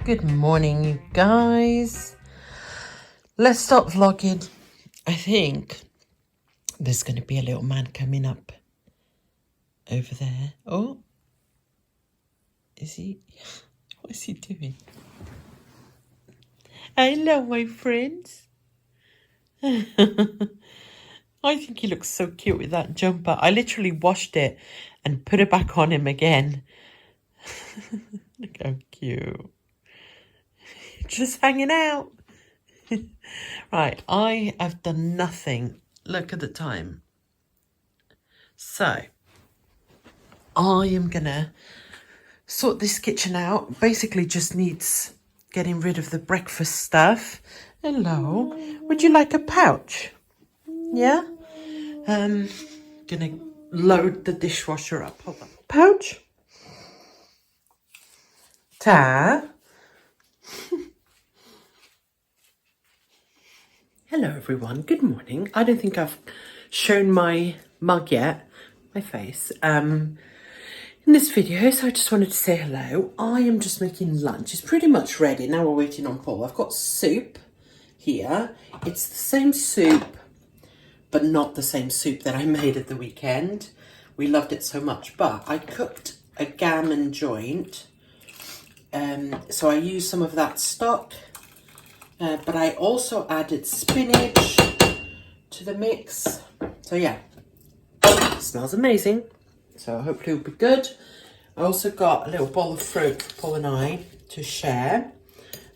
Good morning, you guys. Let's start vlogging. I think there's going to be a little man coming up over there. Oh, is he? What is he doing? Hello, my friends. I think he looks so cute with that jumper. I literally washed it and put it back on him again. Look how cute. Just hanging out. Right, I have done nothing. Look at the time. So, I am gonna sort this kitchen out. Basically just needs getting rid of the breakfast stuff. Hello. Would you like a pouch? Yeah? Gonna load the dishwasher up. Hold on. Pouch? Ta. Hello everyone, good morning. I don't think I've shown my mug yet, my face, in this video, so I just wanted to say hello. I am just making lunch. It's pretty much ready. Now we're waiting on Paul. I've got soup here. It's the same soup, but not the same soup that I made at the weekend. We loved it so much, but I cooked a gammon joint. So I used some of that stock. But I also added spinach to the mix. So yeah, it smells amazing. So hopefully it'll be good. I also got a little bowl of fruit for Paul and I to share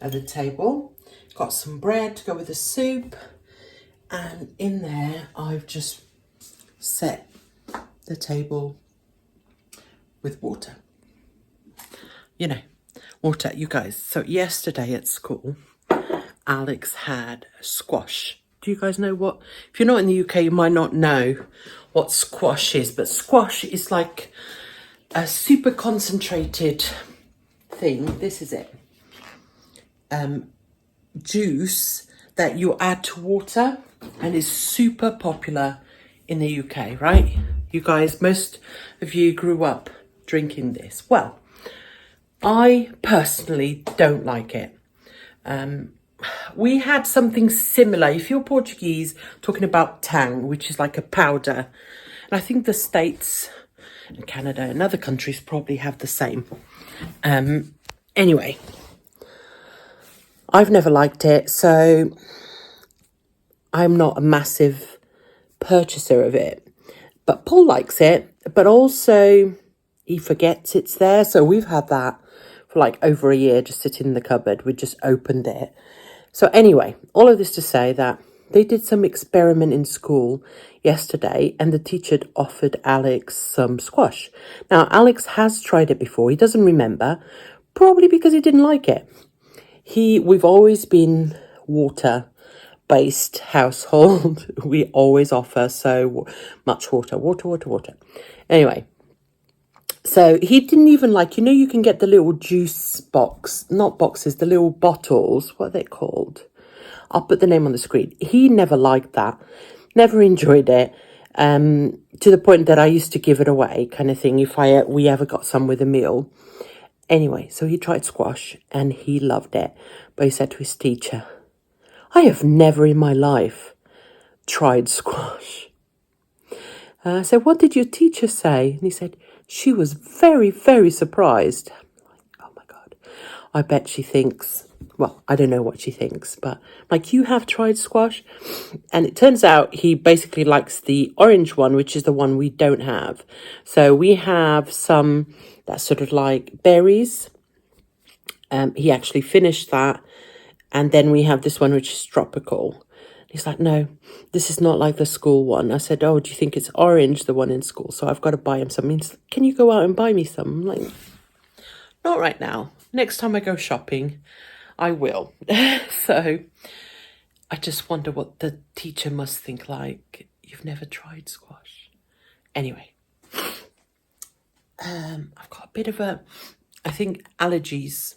at the table. Got some bread to go with the soup. And in there, I've just set the table with water. You know, water, you guys. So yesterday at school, Alex had squash. Do you guys know what? If you're not in the UK, you might not know what squash is, but squash is like a super concentrated thing. This is it. Juice that you add to water and is super popular in the UK, right? You guys, most of you grew up drinking this. Well, I personally don't like it. We had something similar. If you're Portuguese, talking about tang, which is like a powder. And I think the States and Canada and other countries probably have the same. Anyway, I've never liked it, so I'm not a massive purchaser of it. But Paul likes it, but also he forgets it's there. So we've had that for like over a year, just sitting in the cupboard. We just opened it. So anyway, all of this to say that they did some experiment in school yesterday and the teacher offered Alex some squash. Now, Alex has tried it before. He doesn't remember, probably because he didn't like it. We've always been water-based household. We always offer so much water. Anyway. So he didn't even like, you know, you can get the little juice box, not boxes, the little bottles. What are they called? I'll put the name on the screen. He never liked that, never enjoyed it, to the point that I used to give it away kind of thing if we ever got some with a meal. Anyway, so he tried squash and he loved it. But he said to his teacher, I have never in my life tried squash. I said, what did your teacher say? And he said, she was very, very surprised. I'm like, oh my God. I bet she thinks, well, I don't know what she thinks, but like, you have tried squash? And it turns out he basically likes the orange one, which is the one we don't have. So we have some that's sort of like berries. He actually finished that. And then we have this one, which is tropical. He's like, no, this is not like the school one. I said, oh, do you think it's orange, the one in school? So I've got to buy him some. He's like, can you go out and buy me some? I'm like, not right now. Next time I go shopping, I will. So I just wonder what the teacher must think like. You've never tried squash. Anyway, I've got a bit of I think allergies.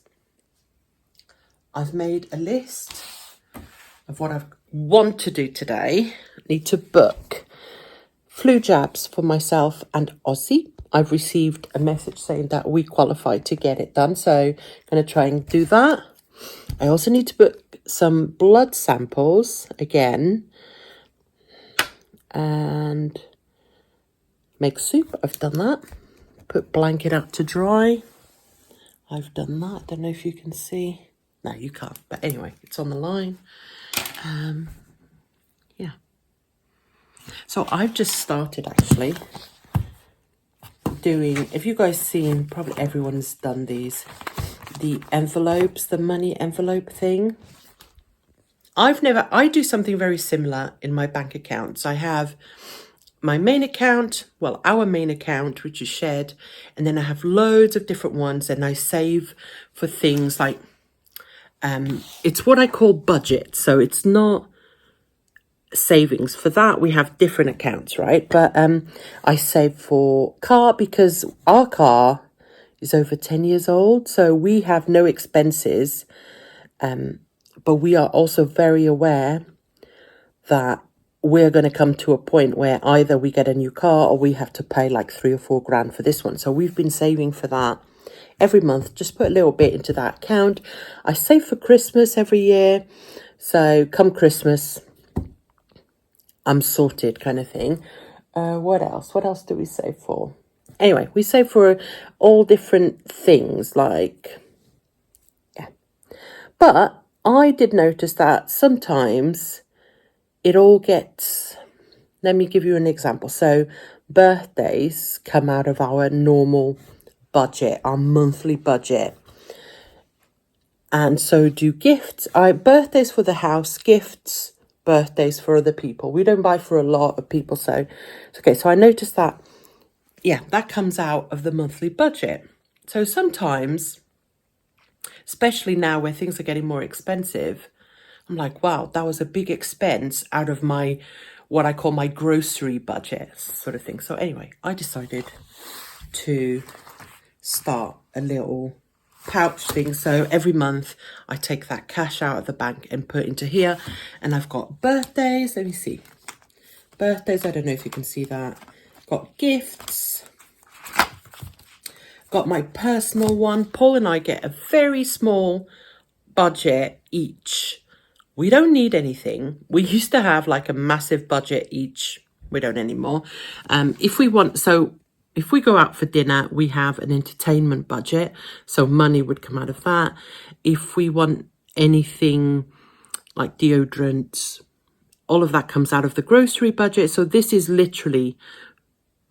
I've made a list of what I want to do today. I need to book flu jabs for myself and Ozzy. I've received a message saying that we qualify to get it done. So I'm going to try and do that. I also need to book some blood samples again. And make soup. I've done that. Put blanket out to dry. I've done that. I don't know if you can see. No, you can't. But anyway, it's on the line. Yeah. So I've just started actually doing, if you guys seen, probably everyone's done these, the envelopes, the money envelope thing. I do something very similar in my bank accounts. I have my main account, well, our main account, which is shared, and then I have loads of different ones, and I save for things like, it's what I call budget. So it's not savings. For that, we have different accounts, right? But I save for car because our car is over 10 years old. So we have no expenses. But we are also very aware that we're going to come to a point where either we get a new car or we have to pay like 3 or 4 grand for this one. So we've been saving for that every month. Just put a little bit into that account. I save for Christmas every year. So come Christmas, I'm sorted kind of thing. What else? What else do we save for? Anyway, we save for all different things like, yeah. But I did notice that sometimes it all gets, let me give you an example. So birthdays come out of our normal budget, our monthly budget. And so do gifts. Birthdays for the house, gifts, birthdays for other people. We don't buy for a lot of people. So it's okay. So I noticed that, yeah, that comes out of the monthly budget. So sometimes, especially now where things are getting more expensive, I'm like, wow, that was a big expense out of my, what I call my grocery budget sort of thing. So anyway, I decided to start a little pouch thing. So every month I take that cash out of the bank and put into here. And I've got birthdays. Let me see. Birthdays. I don't know if you can see that. Got gifts. Got my personal one. Paul and I get a very small budget each. We don't need anything. We used to have like a massive budget each. We don't anymore. If we go out for dinner, we have an entertainment budget. So money would come out of that. If we want anything like deodorants, all of that comes out of the grocery budget. So this is literally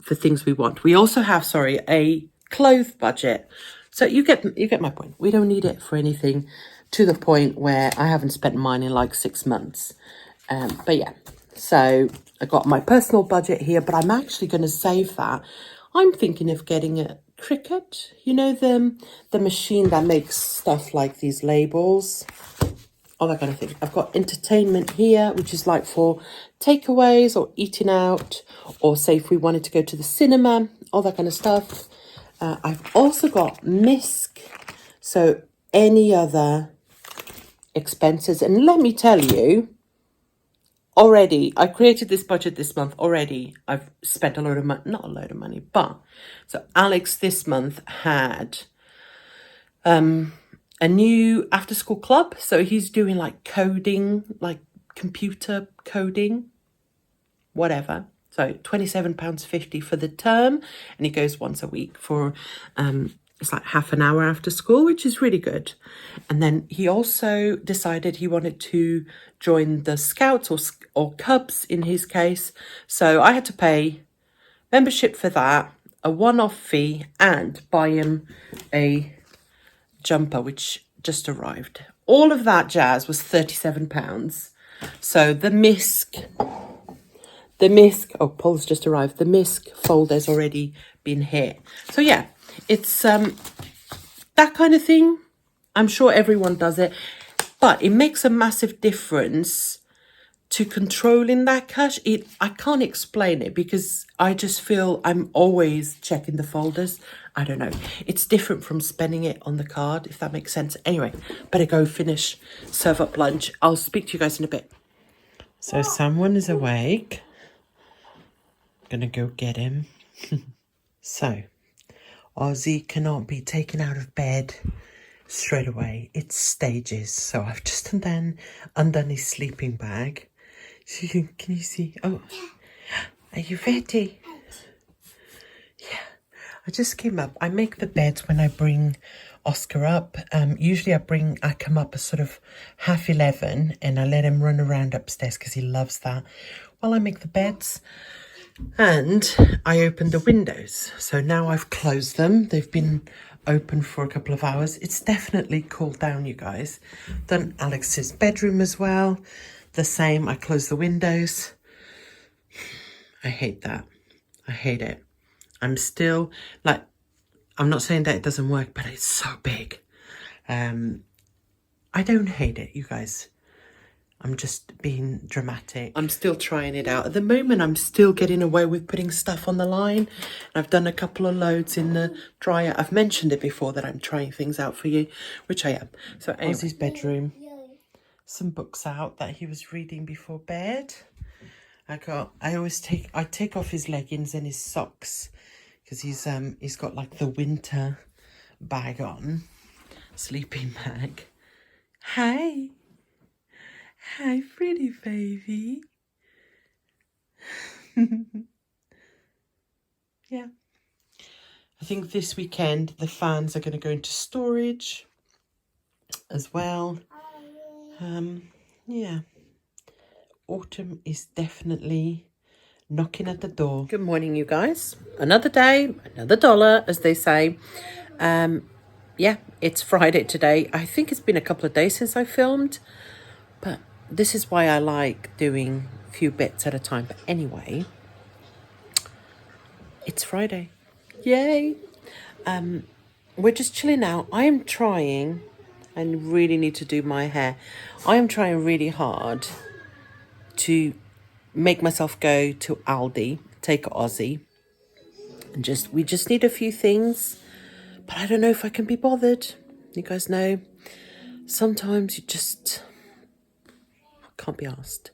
for things we want. We also have, a clothes budget. So you get my point. We don't need it for anything, to the point where I haven't spent mine in like 6 months. But yeah, so I got my personal budget here, but I'm actually going to save that. I'm thinking of getting a Cricut, you know, the machine that makes stuff like these labels, all that kind of thing. I've got entertainment here, which is like for takeaways or eating out, or say if we wanted to go to the cinema, all that kind of stuff. I've also got MISC, so any other expenses. And let me tell you, already, I created this budget this month. Already, I've spent a load of money, not a load of money, but so Alex this month had a new after school club. So he's doing like coding, like computer coding, whatever. So £27.50 for the term, and he goes once a week for it's like half an hour after school, which is really good. And then he also decided he wanted to join the Scouts or Cubs in his case. So I had to pay membership for that, a one-off fee, and buy him a jumper, which just arrived. All of that jazz was £37. So the MISC, oh, Paul's just arrived. The MISC folder's already been hit. So yeah, it's that kind of thing. I'm sure everyone does it, but it makes a massive difference to controlling that cash. I can't explain it because I just feel I'm always checking the folders. I don't know. It's different from spending it on the card, if that makes sense. Anyway, better go finish, serve up lunch. I'll speak to you guys in a bit. So someone is awake. Gonna go get him. So Ozzy cannot be taken out of bed straight away. It's stages. So I've just undone his sleeping bag. So can you see? Oh, are you ready? Yeah. I just came up. I make the beds when I bring Oscar up. Usually I come up at sort of 11:30 and I let him run around upstairs because he loves that while I make the beds. And I opened the windows. So now I've closed them. They've been open for a couple of hours. It's definitely cooled down, you guys. Done Alex's bedroom as well. The same. I closed the windows. I hate that. I hate it. I'm still like, I'm not saying that it doesn't work, but it's so big. I don't hate it, you guys. I'm just being dramatic. I'm still trying it out. At the moment, I'm still getting away with putting stuff on the line. I've done a couple of loads in the dryer. I've mentioned it before that I'm trying things out for you, which I am. So anyway, his bedroom. Some books out that he was reading before bed. I take off his leggings and his socks because he's got like the winter bag on, sleeping bag. Hi. Hi, pretty baby. Yeah. I think this weekend the fans are going to go into storage as well. Yeah. Autumn is definitely knocking at the door. Good morning, you guys. Another day, another dollar, as they say. Yeah, it's Friday today. I think it's been a couple of days since I filmed, but this is why I like doing a few bits at a time. But anyway, it's Friday. Yay! We're just chilling out. I am trying, and really need to do my hair. I am trying really hard to make myself go to Aldi, take Ozzy, and we just need a few things. But I don't know if I can be bothered. You guys know, sometimes you just can't be asked.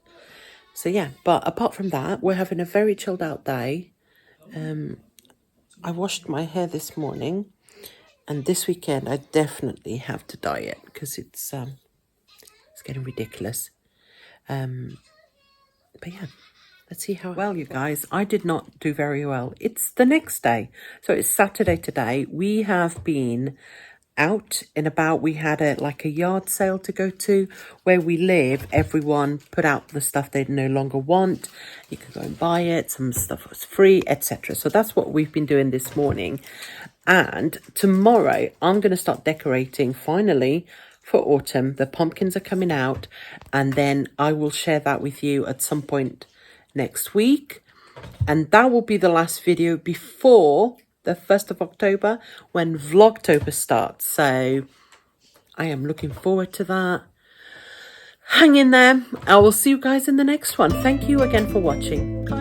So yeah, but apart from that, we're having a very chilled out day. I washed my hair this morning, and this weekend I definitely have to dye it because it's getting ridiculous. But yeah, let's see how well, you guys. I did not do very well. It's the next day, so it's Saturday today. We have been out and about. We had a yard sale to go to where we live. Everyone put out the stuff they no longer want. You could go and buy it. Some stuff was free, etc. So that's what we've been doing this morning. And tomorrow I'm going to start decorating finally for autumn. The pumpkins are coming out, and then I will share that with you at some point next week. And that will be the last video before the 1st of October when Vlogtober starts. So I am looking forward to that. Hang in there. I will see you guys in the next one. Thank you again for watching. Bye.